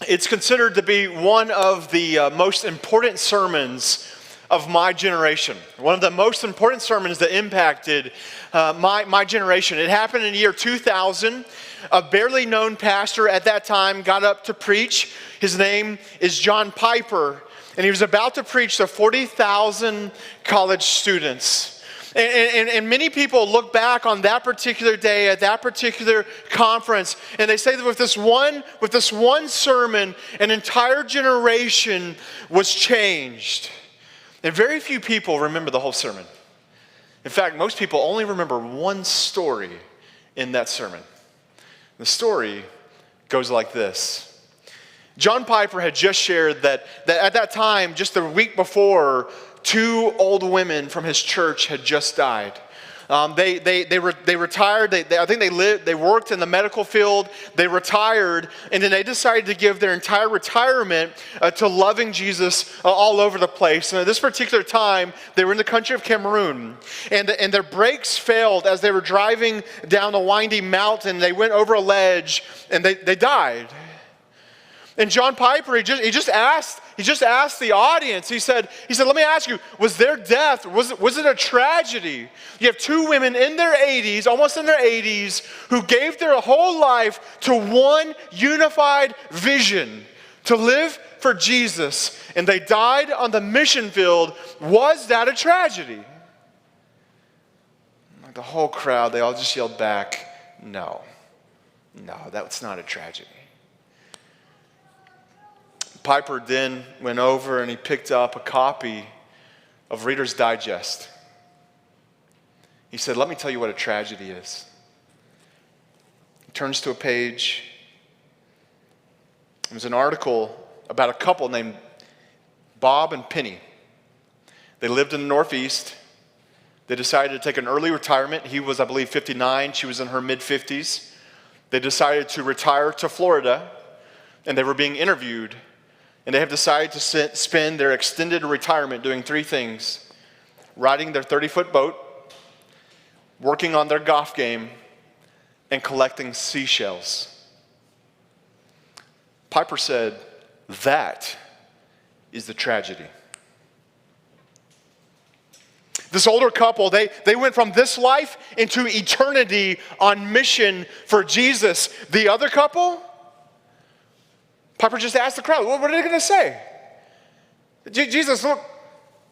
It's considered to be one of the most important sermons of my generation. One of the most important sermons that impacted my generation. It happened in the year 2000. A barely known pastor at that time got up to preach. His name is John Piper, and he was about to preach to 40,000 college students. And many people look back on that particular day at that particular conference, and they say that with this one sermon, an entire generation was changed. And very few people remember the whole sermon. In fact, most people only remember one story in that sermon. The story goes like this. John Piper had just shared that at that time, just the week before, 2 old women from his church had just died. They retired. I think they worked in the medical field. They retired, and then they decided to give their entire retirement to loving Jesus all over the place. And at this particular time, they were in the country of Cameroon, and their brakes failed as they were driving down a windy mountain. They went over a ledge, and they died. And John Piper, he just asked the audience, he said, let me ask you, was their death, was it a tragedy? You have 2 women in their 80s, almost in their 80s, who gave their whole life to one unified vision, to live for Jesus, and they died on the mission field. Was that a tragedy? Like the whole crowd, they all just yelled back, no, that's not a tragedy. Piper then went over and he picked up a copy of Reader's Digest. He said, let me tell you what a tragedy is. He turns to a page. It was an article about a couple named Bob and Penny. They lived in the Northeast. They decided to take an early retirement. He was, I believe, 59. She was in her mid-50s. They decided to retire to Florida, and they were being interviewed. And they have decided to spend their extended retirement doing 3 things: riding their 30-foot boat, working on their golf game, and collecting seashells. Piper said, that is the tragedy. This older couple, they went from this life into eternity on mission for Jesus. The other couple, Piper just asked the crowd, what are they going to say? Jesus, look,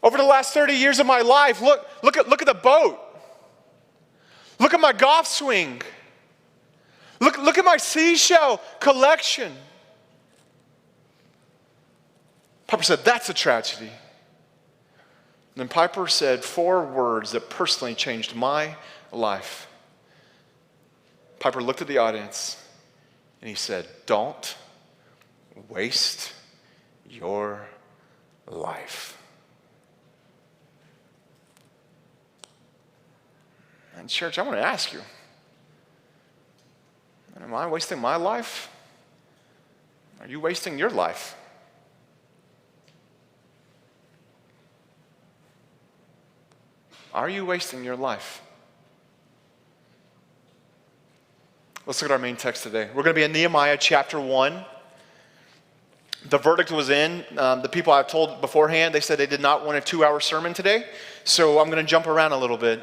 over the last 30 years of my life, look at the boat. Look at my golf swing. Look at my seashell collection. Piper said, that's a tragedy. And then Piper said 4 words that personally changed my life. Piper looked at the audience and he said, don't waste your life. And church, I want to ask you, am I wasting my life? Are you wasting your life? Are you wasting your life? Let's look at our main text today. We're going to be in Nehemiah chapter 1. The verdict was in. The people I've told beforehand, they said they did not want a 2-hour sermon today. So I'm going to jump around a little bit.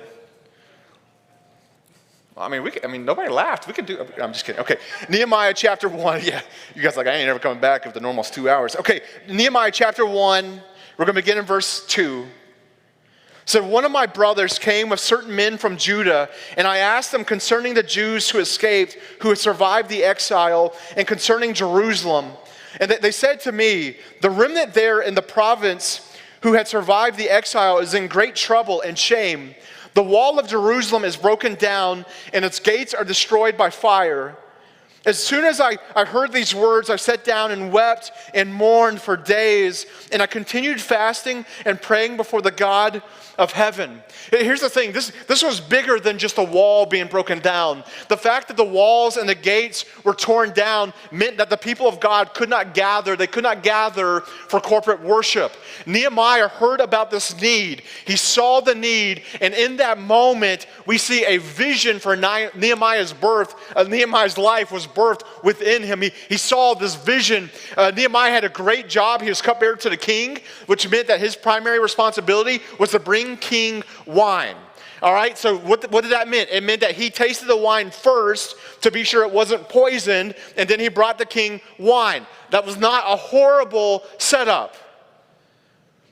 I mean, nobody laughed. We could do, I'm just kidding. Okay, Nehemiah chapter 1. Yeah, you guys are like, I ain't never coming back if the normal's 2 hours. Okay, Nehemiah chapter 1. We're going to begin in verse 2. So one of my brothers came with certain men from Judah, and I asked them concerning the Jews who escaped, who had survived the exile, and concerning Jerusalem. And they said to me, the remnant there in the province who had survived the exile is in great trouble and shame. The wall of Jerusalem is broken down, and its gates are destroyed by fire. As soon as I heard these words, I sat down and wept and mourned for days, and I continued fasting and praying before the God of heaven. Here's the thing, this was bigger than just a wall being broken down. The fact that the walls and the gates were torn down meant that the people of God could not gather. They could not gather for corporate worship. Nehemiah heard about this need. He saw the need, and in that moment, we see a vision for Nehemiah's birth. Nehemiah's life was birthed within him. He saw this vision. Nehemiah had a great job. He was cupbearer to the king, which meant that his primary responsibility was to bring king wine. All right, so what did that mean? It meant that he tasted the wine first to be sure it wasn't poisoned, and then he brought the king wine. That was not a horrible setup.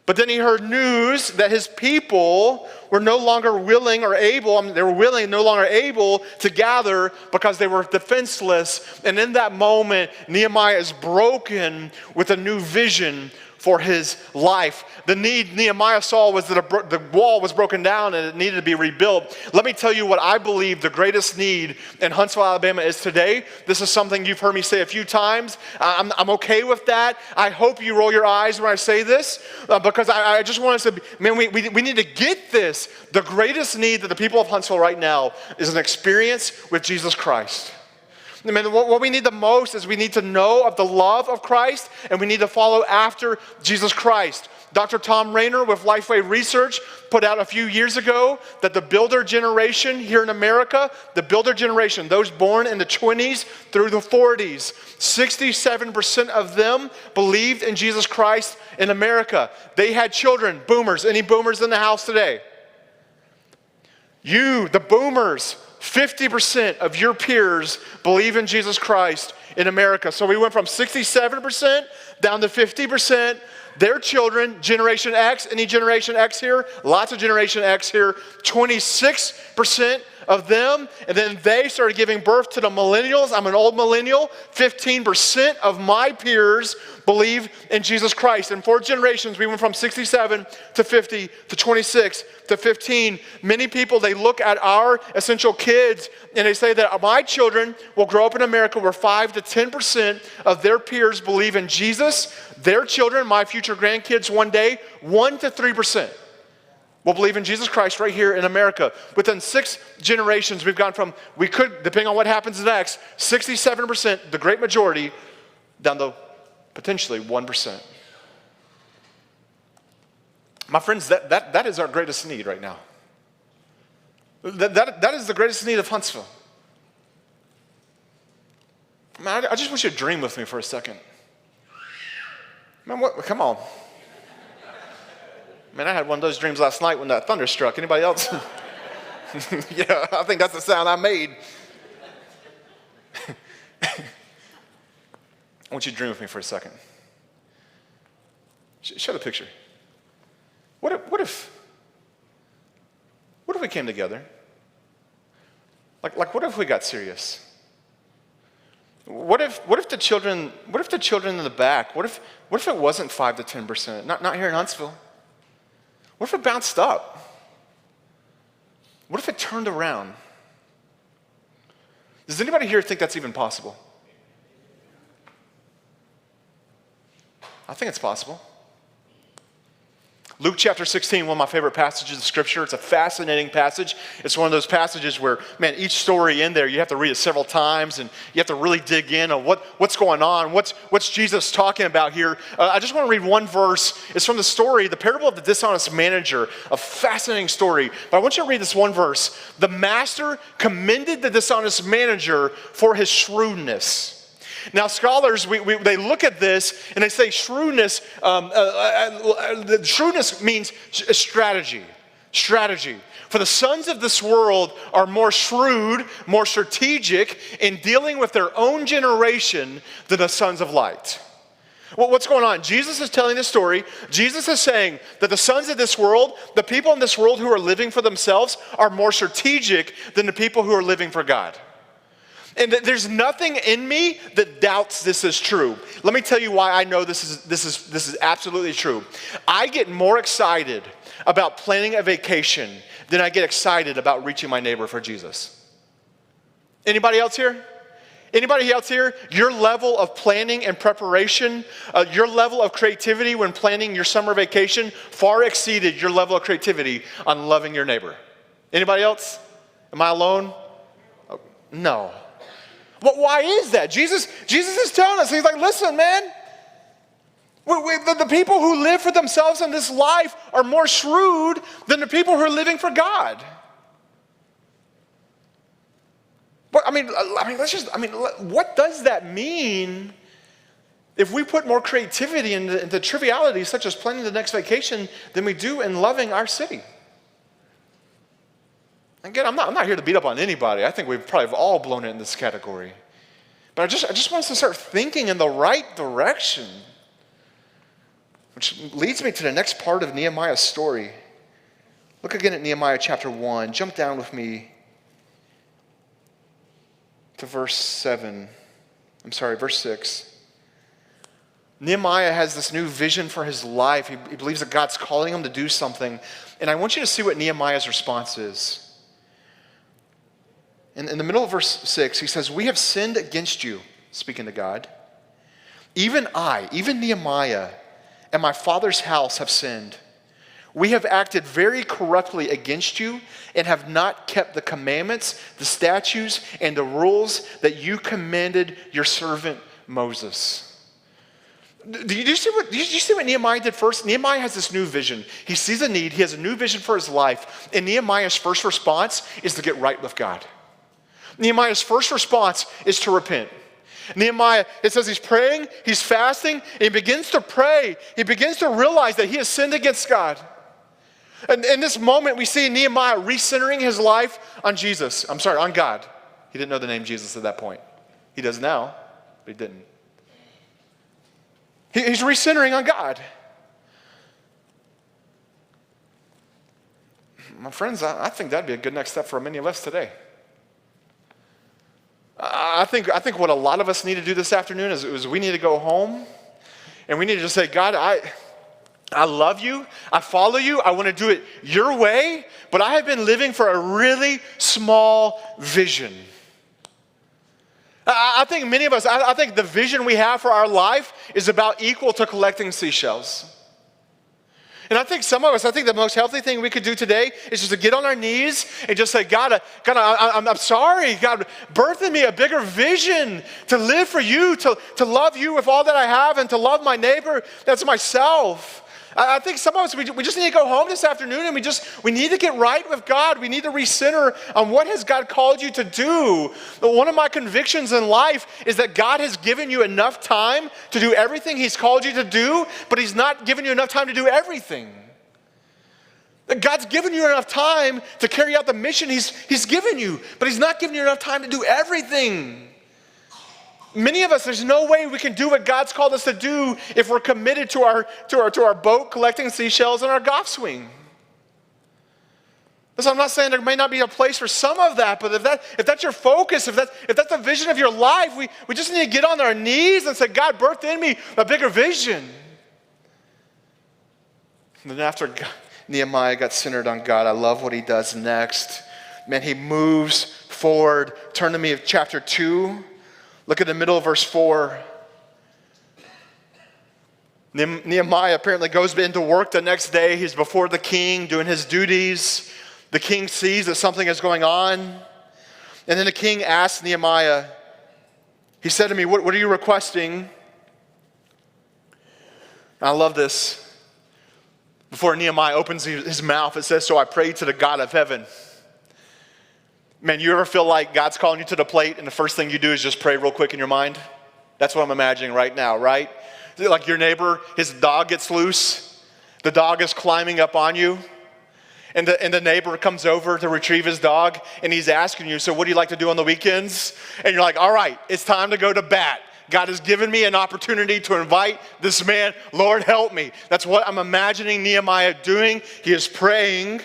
But then he heard news that his people were no longer willing or able, they were willing, no longer able to gather because they were defenseless. And in that moment, Nehemiah is broken with a new vision for his life. The need Nehemiah saw was that the wall was broken down and it needed to be rebuilt. Let me tell you what I believe the greatest need in Huntsville, Alabama is today. This is something you've heard me say a few times. I'm okay with that. I hope you roll your eyes when I say this because I just want us to, man, we need to get this. The greatest need that the people of Huntsville right now is an experience with Jesus Christ. I mean, what we need the most is we need to know of the love of Christ, and we need to follow after Jesus Christ. Dr. Tom Rainer with Lifeway Research put out a few years ago that the builder generation here in America, the builder generation, those born in the 20s through the 40s, 67% of them believed in Jesus Christ in America. They had children, boomers. Any boomers in the house today? You, the boomers, 50% of your peers believe in Jesus Christ in America. So we went from 67% down to 50%. Their children, Generation X, any Generation X here? Lots of Generation X here. 26% of them, and then they started giving birth to the millennials. I'm an old millennial. 15% of my peers believe in Jesus Christ. In 4 generations, we went from 67 to 50 to 26 to 15. Many people, they look at our essential kids and they say that my children will grow up in America where 5 to 10% of their peers believe in Jesus. Their children, my future grandkids one day, 1 to 3% will believe in Jesus Christ right here in America. Within 6 generations, we've gone from, we could, depending on what happens next, 67%, the great majority, down to potentially 1%. My friends, that is our greatest need right now. That is the greatest need of Huntsville. Man, I just want you to dream with me for a second. Man, come on. Man, I had one of those dreams last night when that thunder struck. Anybody else? Yeah, I think that's the sound I made. I want you to dream with me for a second. Show the picture. What if we came together? Like what if we got serious? What if the children in the back, what if it wasn't 5 to 10%? Not here in Huntsville. What if it bounced up? What if it turned around? Does anybody here think that's even possible? I think it's possible. Luke chapter 16, one of my favorite passages of Scripture. It's a fascinating passage. It's one of those passages where, man, each story in there, you have to read it several times, and you have to really dig in on what's going on, what's Jesus talking about here. I just want to read one verse. It's from the story, the parable of the dishonest manager, a fascinating story. But I want you to read this one verse. The master commended the dishonest manager for his shrewdness. Now, scholars, they look at this and they say shrewdness, shrewdness means strategy. Strategy. For the sons of this world are more shrewd, more strategic in dealing with their own generation than the sons of light. Well, what's going on? Jesus is telling this story. Jesus is saying that the sons of this world, the people in this world who are living for themselves, are more strategic than the people who are living for God. And there's nothing in me that doubts this is true. Let me tell you why I know this is absolutely true. I get more excited about planning a vacation than I get excited about reaching my neighbor for Jesus. Anybody else here? Anybody else here? Your level of planning and preparation, your level of creativity when planning your summer vacation far exceeded your level of creativity on loving your neighbor. Anybody else? Am I alone? Oh, no. But why is that? Jesus is telling us, he's like, listen, man, the people who live for themselves in this life are more shrewd than the people who are living for God. But what does that mean if we put more creativity into trivialities such as planning the next vacation than we do in loving our city? Again, I'm not here to beat up on anybody. I think we've probably all blown it in this category. But I just want us to start thinking in the right direction. Which leads me to the next part of Nehemiah's story. Look again at Nehemiah chapter 1. Jump down with me to verse 6. Nehemiah has this new vision for his life. He believes that God's calling him to do something. And I want you to see what Nehemiah's response is. In the middle of verse 6, he says, "We have sinned against you," speaking to God. "Even I, even Nehemiah, and my father's house have sinned. We have acted very corruptly against you and have not kept the commandments, the statutes, and the rules that you commanded your servant Moses." Do you see what Nehemiah did first? Nehemiah has this new vision. He sees a need. He has a new vision for his life. And Nehemiah's first response is to get right with God. Nehemiah's first response is to repent. Nehemiah, it says he's praying, he's fasting, and he begins to pray. He begins to realize that he has sinned against God. And in this moment, we see Nehemiah recentering his life on God. He didn't know the name Jesus at that point. He does now, but he didn't. He's recentering on God. My friends, I think that'd be a good next step for many of us today. I think what a lot of us need to do this afternoon is we need to go home and we need to just say, God, I love you. I follow you. I want to do it your way, but I have been living for a really small vision. I think many of us, I think the vision we have for our life is about equal to collecting seashells. And I think some of us, the most healthy thing we could do today is just to get on our knees and just say, God, I'm sorry. God, birth in me a bigger vision to live for you, to love you with all that I have and to love my neighbor, that's myself. I think some of us, we just need to go home this afternoon and we need to get right with God. We need to recenter on what has God called you to do. But one of my convictions in life is that God has given you enough time to do everything He's called you to do, but He's not given you enough time to do everything. That God's given you enough time to carry out the mission He's given you, but He's not given you enough time to do everything. Many of us, there's no way we can do what God's called us to do if we're committed to our boat collecting seashells and our golf swing. Listen, I'm not saying there may not be a place for some of that, but if that's your focus, if that's the vision of your life, we just need to get on our knees and say, God, birth in me a bigger vision. And then after Nehemiah got centered on God, I love what he does next. Man, he moves forward. Turn to me to chapter 2. Look at the middle of verse 4. Nehemiah apparently goes into work the next day. He's before the king doing his duties. The king sees that something is going on. And then the king asks Nehemiah, he said to me, what are you requesting? And I love this. Before Nehemiah opens his mouth, it says, so I prayed to the God of heaven. Man, you ever feel like God's calling you to the plate and the first thing you do is just pray real quick in your mind? That's what I'm imagining right now, right? Like your neighbor, his dog gets loose. The dog is climbing up on you. And the neighbor comes over to retrieve his dog and he's asking you, so what do you like to do on the weekends? And you're like, all right, it's time to go to bat. God has given me an opportunity to invite this man. Lord, help me. That's what I'm imagining Nehemiah doing. He is praying.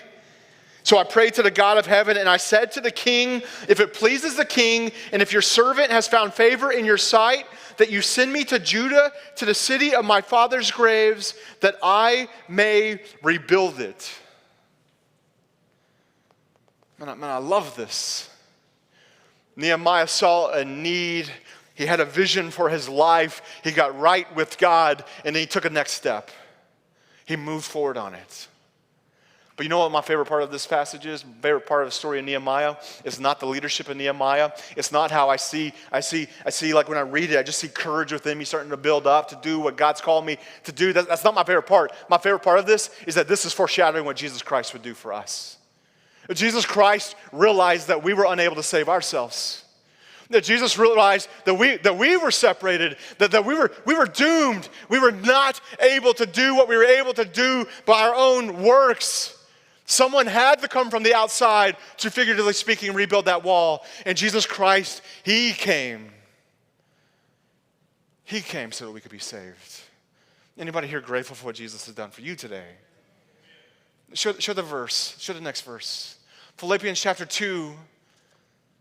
So I prayed to the God of heaven, and I said to the king, if it pleases the king, and if your servant has found favor in your sight, that you send me to Judah, to the city of my father's graves, that I may rebuild it. Man, I love this. Nehemiah saw a need. He had a vision for his life. He got right with God, and then he took a next step. He moved forward on it. But you know what my favorite part of this passage is? My favorite part of the story of Nehemiah is not the leadership of Nehemiah. It's not how I see like when I read it, I just see courage within me starting to build up to do what God's called me to do. That's not my favorite part. My favorite part of this is that this is foreshadowing what Jesus Christ would do for us. Jesus Christ realized that we were unable to save ourselves. That Jesus realized that we were separated, that we were doomed. We were not able to do what we were able to do by our own works. Someone had to come from the outside to, figuratively speaking, rebuild that wall. And Jesus Christ, He came. He came so that we could be saved. Anybody here grateful for what Jesus has done for you today? Show the verse. Show the next verse. Philippians chapter 2.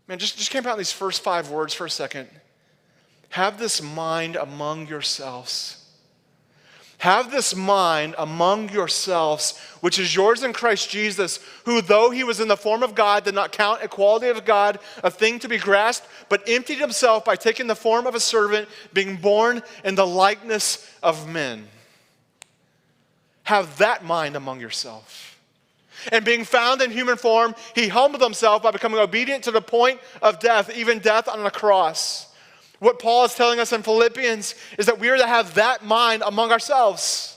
Man, just camp out in these first 5 words for a second. Have this mind among yourselves. Have this mind among yourselves, which is yours in Christ Jesus, who though he was in the form of God, did not count equality of God a thing to be grasped, but emptied himself by taking the form of a servant, being born in the likeness of men. Have that mind among yourself. And being found in human form, he humbled himself by becoming obedient to the point of death, even death on a cross. What Paul is telling us in Philippians is that we are to have that mind among ourselves.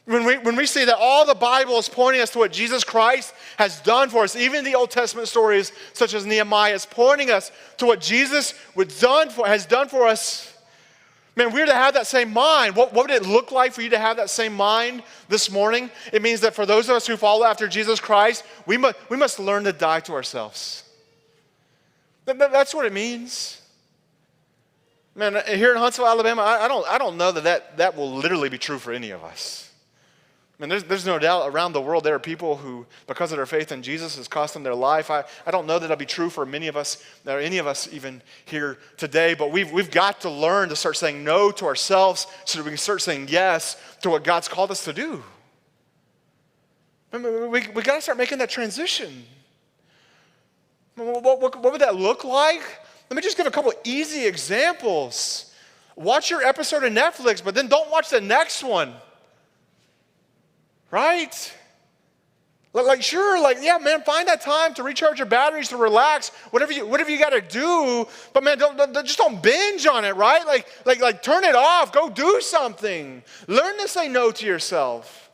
When we see that all the Bible is pointing us to what Jesus Christ has done for us, even the Old Testament stories such as Nehemiah is pointing us to what Jesus has done for us. Man, we're to have that same mind. What would it look like for you to have that same mind this morning? It means that for those of us who follow after Jesus Christ, we must learn to die to ourselves. That's what it means. Man, here in Huntsville, Alabama, I don't know that will literally be true for any of us. I mean, there's no doubt around the world there are people who, because of their faith in Jesus, has cost them their life. I don't know that that'll be true for many of us, or any of us even here today, but we've got to learn to start saying no to ourselves so that we can start saying yes to what God's called us to do. I mean, we got to start making that transition. What would that look like? Let me just give a couple of easy examples. Watch your episode of Netflix, but then don't watch the next one. Right? Yeah, man, find that time to recharge your batteries, to relax, whatever you got to do. But man, just don't binge on it, right? Like turn it off. Go do something. Learn to say no to yourself.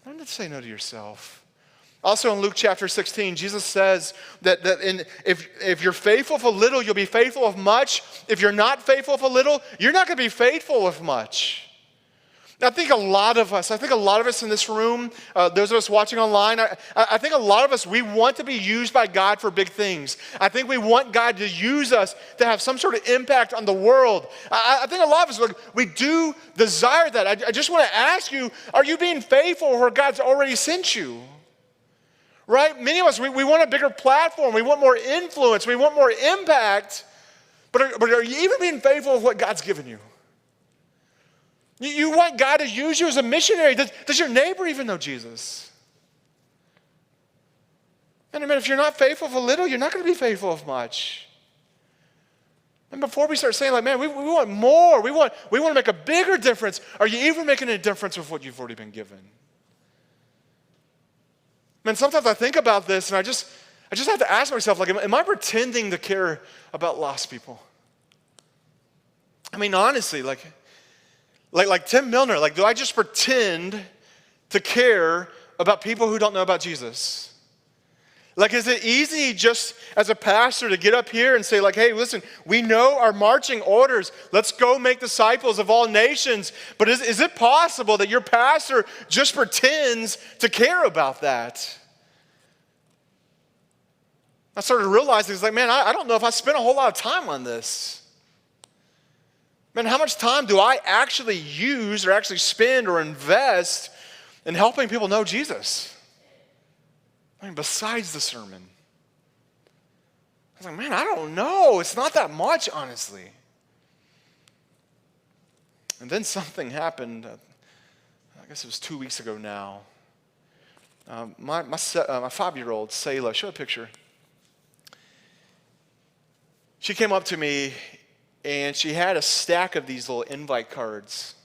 Learn to say no to yourself. Also in Luke chapter 16, Jesus says that if you're faithful for little, you'll be faithful of much. If you're not faithful for little, you're not going to be faithful of much. I think a lot of us in this room, those of us watching online, I think a lot of us, we want to be used by God for big things. I think we want God to use us to have some sort of impact on the world. I think a lot of us, we do desire that. I just want to ask you, are you being faithful where God's already sent you? Right? Many of us, we want a bigger platform. We want more influence. We want more impact. But are you even being faithful with what God's given you? You want God to use you as a missionary. Does your neighbor even know Jesus? And I mean, if you're not faithful for little, you're not going to be faithful of much. And before we start saying, like, man, we want more. We want to make a bigger difference. Are you even making a difference with what you've already been given? Man, sometimes I think about this and I just have to ask myself, like, am I pretending to care about lost people? I mean, honestly, like Tim Milner, like, do I just pretend to care about people who don't know about Jesus? Like, is it easy just as a pastor to get up here and say, like, hey, listen, we know our marching orders. Let's go make disciples of all nations. But is it possible that your pastor just pretends to care about that? I started realizing, it's like, man, I don't know if I spent a whole lot of time on this. Man, how much time do I actually use or actually spend or invest in helping people know Jesus? I mean, besides the sermon. I was like, man, I don't know. It's not that much, honestly. And then something happened, I guess it was 2 weeks ago now. My 5-year-old, Selah, show a picture. She came up to me and she had a stack of these little invite cards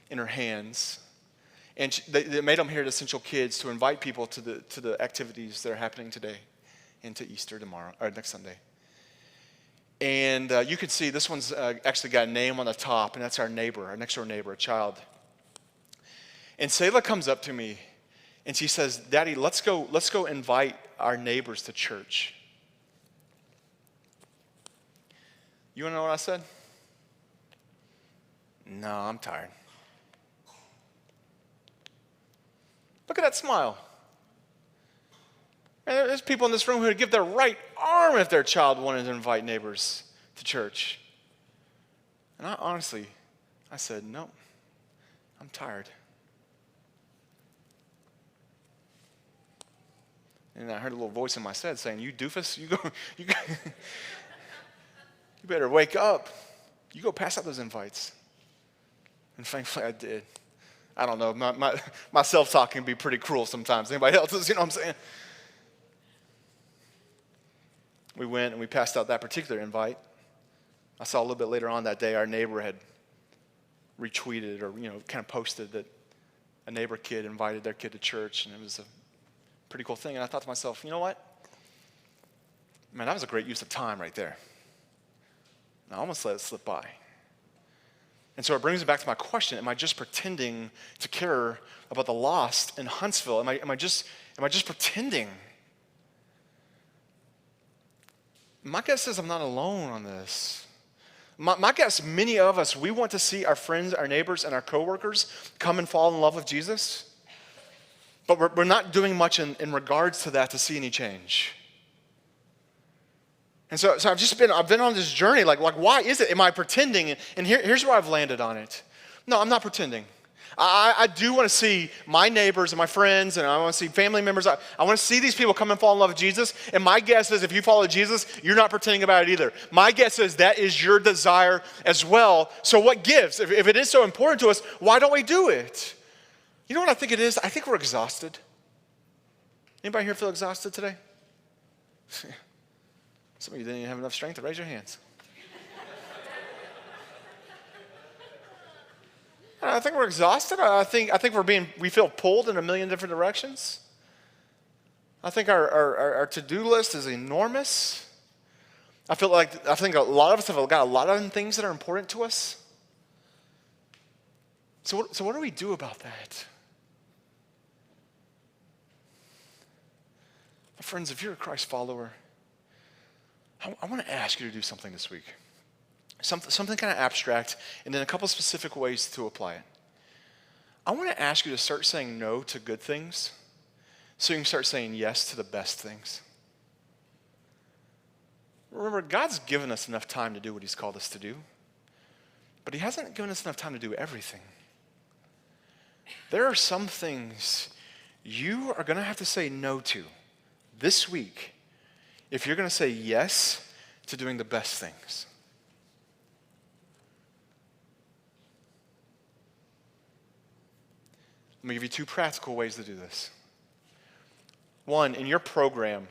in her hands. And they made them here at Essential Kids to invite people to the activities that are happening today into Easter tomorrow, or next Sunday. And you can see this one's actually got a name on the top, and that's our neighbor, our next door neighbor, a child. And Selah comes up to me and she says, Daddy, let's go invite our neighbors to church. You want to know what I said? No, I'm tired. Look at that smile. And there's people in this room who would give their right arm if their child wanted to invite neighbors to church. And I said, no, I'm tired. And I heard a little voice in my head saying, you doofus, you you better wake up. You go pass out those invites. And thankfully I did. I don't know, my self-talk can be pretty cruel sometimes. Anybody else's, you know what I'm saying? We went and we passed out that particular invite. I saw a little bit later on that day our neighbor had retweeted or, kind of posted that a neighbor kid invited their kid to church, and it was a pretty cool thing. And I thought to myself, you know what? Man, that was a great use of time right there. And I almost let it slip by. And so it brings me back to my question, am I just pretending to care about the lost in Huntsville? Am I just pretending? My guess is I'm not alone on this. My guess, many of us, we want to see our friends, our neighbors, and our coworkers come and fall in love with Jesus. But we're not doing much in regards to that to see any change. And so I've been on this journey, like why is it? Am I pretending? And here's where I've landed on it. No, I'm not pretending. I do want to see my neighbors and my friends, and I want to see family members. I want to see these people come and fall in love with Jesus. And my guess is if you follow Jesus, you're not pretending about it either. My guess is that is your desire as well. So what gives? If it is so important to us, why don't we do it? You know what I think it is? I think we're exhausted. Anybody here feel exhausted today? Some of you didn't even have enough strength to raise your hands. I think we're exhausted. I think we feel pulled in a million different directions. I think our to-do list is enormous. I think a lot of us have got a lot of things that are important to us. So what do we do about that? Friends, if you're a Christ follower, I want to ask you to do something this week. Something kind of abstract, and then a couple specific ways to apply it. I want to ask you to start saying no to good things so you can start saying yes to the best things. Remember, God's given us enough time to do what he's called us to do, but he hasn't given us enough time to do everything. There are some things you are going to have to say no to this week if you're going to say yes to doing the best things. Let me give you two practical ways to do this. One, in your program,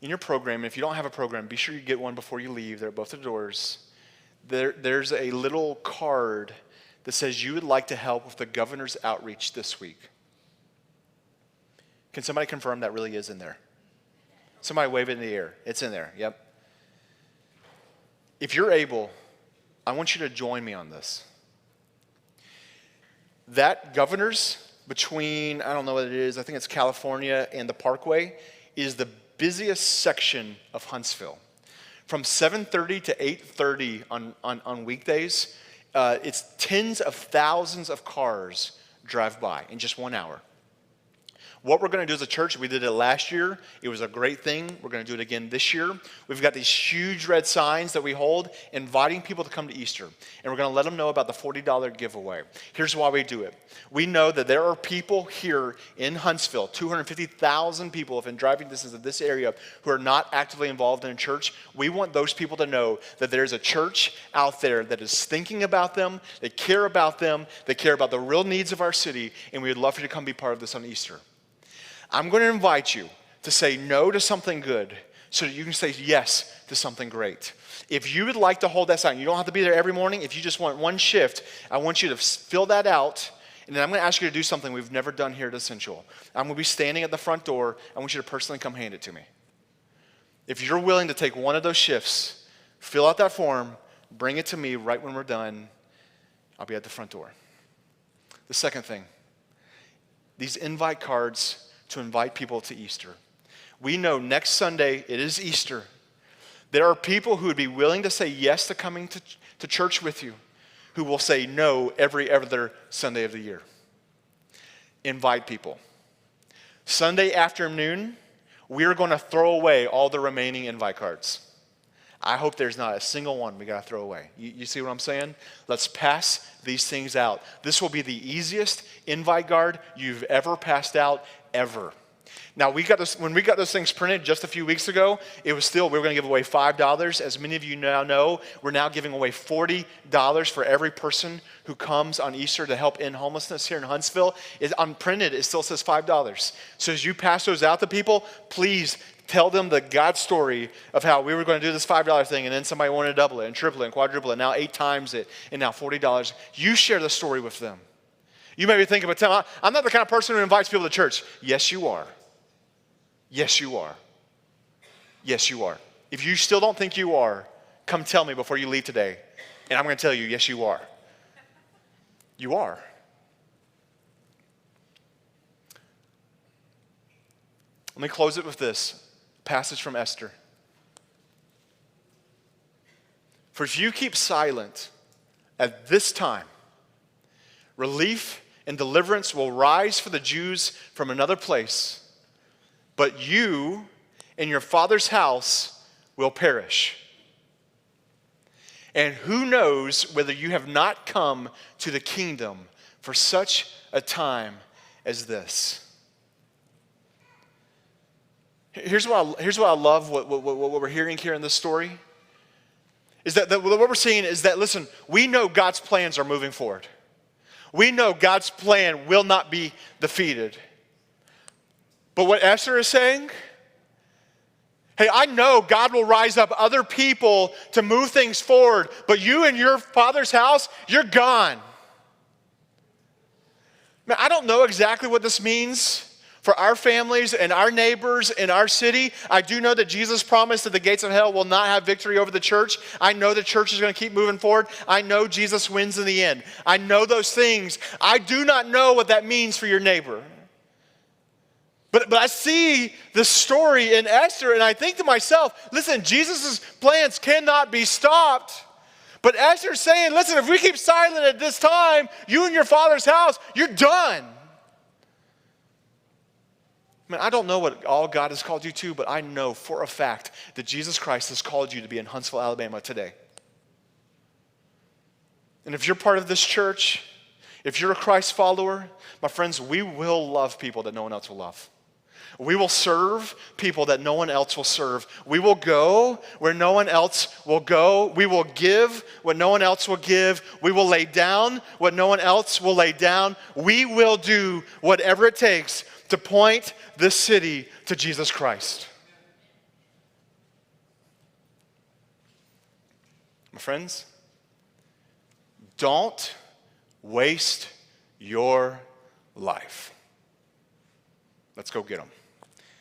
if you don't have a program, be sure you get one before you leave. They're at both the doors. There's a little card that says you would like to help with the governor's outreach this week. Can somebody confirm that really is in there? Somebody wave it in the air. It's in there, yep. If you're able, I want you to join me on this. That governor's between, I don't know what it is, I think it's California and the Parkway, is the busiest section of Huntsville. From 7:30 to 8:30 on weekdays, it's tens of thousands of cars drive by in just 1 hour. What we're going to do as a church, we did it last year. It was a great thing. We're going to do it again this year. We've got these huge red signs that we hold inviting people to come to Easter. And we're going to let them know about the $40 giveaway. Here's why we do it. We know that there are people here in Huntsville, 250,000 people within driving distance of this area who are not actively involved in a church. We want those people to know that there's a church out there that is thinking about them, they care about them, they care about the real needs of our city, and we would love for you to come be part of this on Easter. I'm going to invite you to say no to something good so that you can say yes to something great. If you would like to hold that sign, you don't have to be there every morning. If you just want one shift, I want you to fill that out, and then I'm going to ask you to do something we've never done here at Essential. I'm going to be standing at the front door. I want you to personally come hand it to me. If you're willing to take one of those shifts, fill out that form, bring it to me right when we're done. I'll be at the front door. The second thing, these invite cards to invite people to Easter. We know next Sunday it is Easter, There are people who would be willing to say yes to coming to church with you, who will say no every other Sunday of the year. Invite people. Sunday afternoon, we're going to throw away all the remaining invite cards. I hope there's not a single one we got to throw away. You see what I'm saying? Let's pass these things out. This will be the easiest invite card you've ever passed out, ever. Now, when we got those things printed just a few weeks ago, we were going to give away $5. As many of you now know, we're now giving away $40 for every person who comes on Easter to help end homelessness here in Huntsville. It's unprinted, it still says $5. So as you pass those out to people, please tell them the God story of how we were going to do this $5 thing, and then somebody wanted to double it and triple it and quadruple it, now 8 times it, and now $40. You share the story with them. You may be thinking, but Tim, I'm not the kind of person who invites people to church. Yes, you are. Yes, you are. Yes, you are. If you still don't think you are, come tell me before you leave today. And I'm going to tell you, yes, you are. You are. Let me close it with this passage from Esther. For if you keep silent at this time, relief and deliverance will rise for the Jews from another place, but you and your father's house will perish. And who knows whether you have not come to the kingdom for such a time as this. Here's what I love, what we're hearing here in this story, is that what we're seeing is that, listen, we know God's plans are moving forward. We know God's plan will not be defeated. But what Esther is saying, hey, I know God will rise up other people to move things forward, but you and your father's house, you're gone. Man, I don't know exactly what this means for our families and our neighbors in our city. I do know that Jesus promised that the gates of hell will not have victory over the church. I know the church is going to keep moving forward. I know Jesus wins in the end. I know those things. I do not know what that means for your neighbor. But I see this story in Esther, and I think to myself, listen, Jesus' plans cannot be stopped. But Esther's saying, listen, if we keep silent at this time, you and your father's house, you're done. Man, I don't know what all God has called you to, but I know for a fact that Jesus Christ has called you to be in Huntsville, Alabama today. And if you're part of this church, if you're a Christ follower, my friends, we will love people that no one else will love. We will serve people that no one else will serve. We will go where no one else will go. We will give what no one else will give. We will lay down what no one else will lay down. We will do whatever it takes to point this city to Jesus Christ. My friends, don't waste your life. Let's go get them.